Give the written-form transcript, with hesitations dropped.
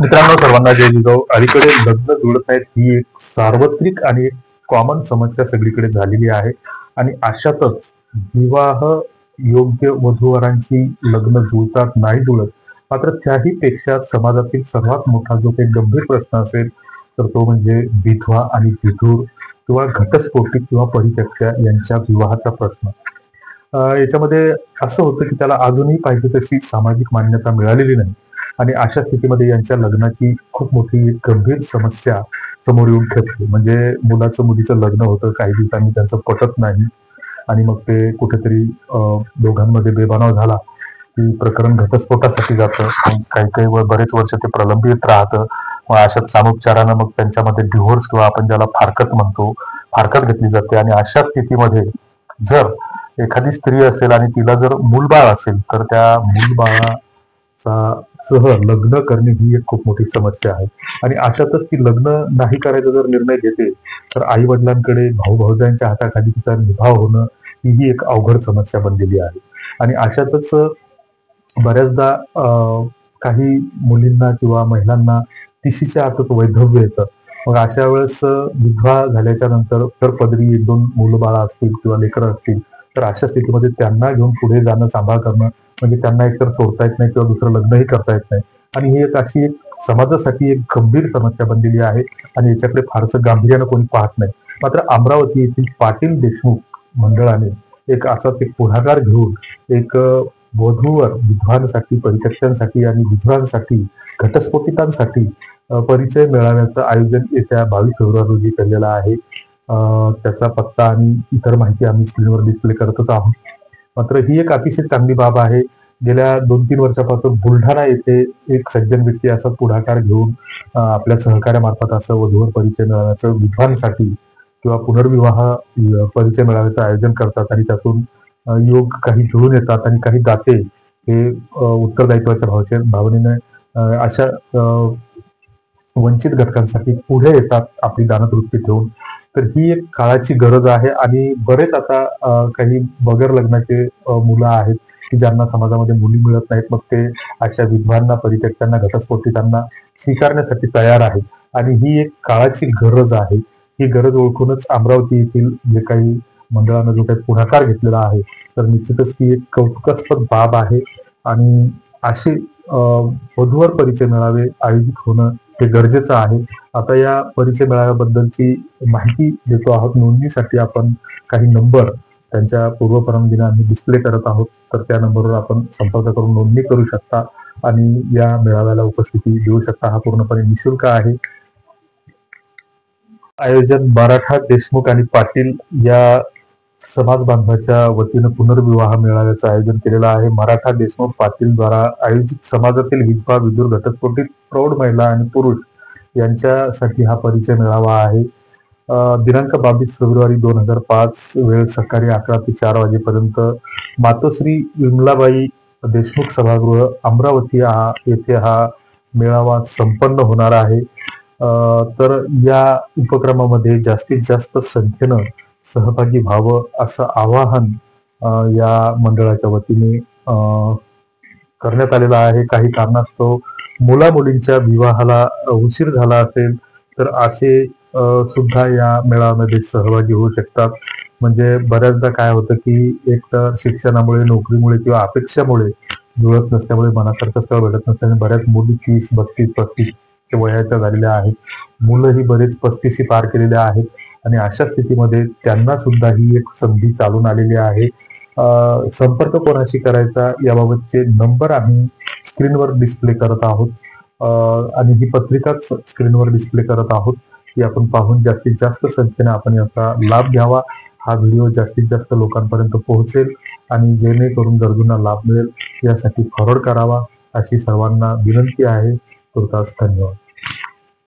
मित्रांनो, सर्वांना जय जिजाऊ. अलीकडे लग्न जुळत नाहीत ही एक सार्वत्रिक आणि एक कॉमन समस्या सगळीकडे झालेली आहे. आणि अशातच विवाह योग्य वधूवरांची लग्न जुळतात नाही जुळत, मात्र त्याही पेक्षा समाजातील सर्वात मोठा जो काही गंभीर प्रश्न असेल तर तो म्हणजे विधवा आणि विधूर किंवा घटस्फोटी किंवा परित्यक्त्या यांच्या विवाहाचा प्रश्न. याच्यामध्ये असं होतं की त्याला अजूनही पाहिजे तशी सामाजिक मान्यता मिळालेली नाही. आणि अशा स्थितीमध्ये यांच्या लग्नाची खूप मोठी एक गंभीर समस्या समोर येऊन ठेवते. म्हणजे मुलाचं मुलीचं लग्न होतं, काही दिवसांनी त्यांचं पटत नाही आणि मग ते कुठेतरी दोघांमध्ये बेबनाव झाला की प्रकरण घटस्फोटासाठी जातं. काही काही बरेच वर्ष ते प्रलंबित राहतं. मग अशाच सामोपचारानं मग त्यांच्यामध्ये डिव्होर्स किंवा आपण ज्याला फारकत म्हणतो, फारकत घेतली जाते. आणि अशा स्थितीमध्ये जर एखादी स्त्री असेल आणि तिला जर मूलबाळ असेल तर त्या मूलबाळाचा सह लग्न करणे ही एक खूप मोठी समस्या आहे. आणि अशातच ती लग्न नाही करायचा जर निर्णय घेते तर आई वडिलांकडे भाऊ भाऊजांच्या हाताखाली तिचा निभाव होणं ही एक अवघड समस्या बनलेली आहे. आणि अशातच बऱ्याचदा काही मुलींना किंवा महिलांना तिशीच्या हातात वैधव्य येतं. मग अशा वेळेस विधवा झाल्याच्या नंतर तर पदरी एक दोन मुलं बाळा असतील किंवा लेकरं असतील तर अशा स्थितीमध्ये त्यांना घेऊन पुढे जाणं, सांभाळ करणं म्हणजे त्यांना एकतर सोडता येत नाही किंवा दुसरं लग्नही करता येत नाही. आणि ही एक अशी एक समाजासाठी एक गंभीर समस्या बनलेली आहे आणि याच्याकडे फारसं गांभीर्यानं कोणी पाहत नाही. मात्र अमरावती येथील पाटील देशमुख मंडळाने एक असाच एक पुढाकार घेऊन एक वधूवर विधवांसाठी, परित्यक्त्यांसाठी आणि विधवांसाठी, घटस्फोटितांसाठी परिचय मेळाव्याचं आयोजन येत्या 22 फेब्रुवारी रोजी केलेलं आहे. त्याचा पत्ता आणि इतर माहिती आम्ही स्क्रीनवर डिस्प्ले करतच आहोत. मात्र ही एक अतिशय चांगली बाब आहे. गेल्या 2-3 वर्षापासून बुलढाणा येथे एक सज्जन व्यक्ती असा पुढाकार घेऊन आपल्या सहकार्यामार्फत असं वधूवर परिचय मेळाव्याचं विधवांसाठी किंवा पुनर्विवाह परिचय मेळाव्याचं आयोजन करतात. आणि त्यातून योग काही जुळून येतात आणि काही दाते हे उत्तरदायित्वाच्या भावनेने अशा वंचित घटकांसाठी पुढे येतात आपली दानवृत्ती ठेवून. तर ही एक काळाची गरज आहे. आणि बरेच आता काही बगर लग्नाचे मुलं आहेत की ज्यांना समाजामध्ये मुली मिळत नाहीत. मग ते अशा विधवांना, परित्यक्त्यांना, घटस्फोटितांना स्वीकारण्यासाठी तयार आहेत. आणि ही एक काळाची गरज आहे. ही गरज ओळखूनच अमरावती येथील जे काही मंडळानं जो काही पुढाकार घेतलेला आहे तर निश्चितच ती एक कौतुकास्पद बाब आहे. आणि असे वधूवर परिचय मेळावे आयोजित होणं हे गरजेचं आहे. आता या परिचय मेळाव्याबद्दलची माहिती देतो आहोत. नोंदणीसाठी आपण काही नंबर त्यांच्या पूर्वपरवानगीने आम्ही डिस्प्ले करत आहोत. तर त्या नंबरवर आपण संपर्क करून नोंदणी करू शकता आणि या मेळाव्याला उपस्थिती देऊ शकता. हा पूर्णपणे निःशुल्क आहे. आयोजन मराठा देशमुख आणि पाटील या समाज बांधवाच्या वतीनं पुनर्विवाह मेळाव्याचं आयोजन केलेलं आहे. मराठा देशमुख पाटील द्वारा आयोजित समाजातील विधवा, विधूर, घटस्फोटित, प्रौढ महिला आणि पुरुष यांच्यासाठी हा परिचय मेळावा आहे. दिनांक 22 फेब्रुवारी 2005, वेळ सकाळी 11 ते 4 वाजेपर्यंत, मातोश्री विमलाबाई देशमुख सभागृह अमरावती येथे हा मेळावा संपन्न होणार आहे. तर या उपक्रमामध्ये जास्तीत जास्त संख्येनं सहभागी व्हावं असं आवाहन या मंडळाच्या वतीने करण्यात आलेलं आहे. काही कारणास्तव मुला मुलींच्या विवाहाला उशीर झाला असेल तर असे सुद्धा या मेळाव्यामध्ये सहभागी होऊ शकतात. म्हणजे बऱ्याचदा काय होतं की एक तर शिक्षणामुळे, नोकरीमुळे किंवा अपेक्षामुळे जुळत नसल्यामुळे, मनासारखं स्थळ भेटत नसल्याने बऱ्याच मुली 30, 32, 35 वयाच्या झालेल्या आहेत. मुलंही बरेच 35 पार केलेल्या आहेत. आणि अशा स्थितीमध्ये त्यांना सुद्धा ही एक संधी चालून आलेली आहे. संपर्क कोणाशी करायचा याबाबतचे नंबर आम्ही स्क्रीनवर डिस्प्ले करत आहोत. आणि ही पत्रिकाच स्क्रीनवर डिस्प्ले करत आहोत की आपण पाहून जास्तीत जास्त संख्येने आपण याचा लाभ घ्यावा. हा व्हिडिओ जास्तीत जास्त लोकांपर्यंत पोहोचेल आणि जेणेकरून गरजूंना लाभ मिळेल यासाठी फॉरवर्ड करावा अशी सर्वांना विनंती आहे. तुर्तास धन्यवाद.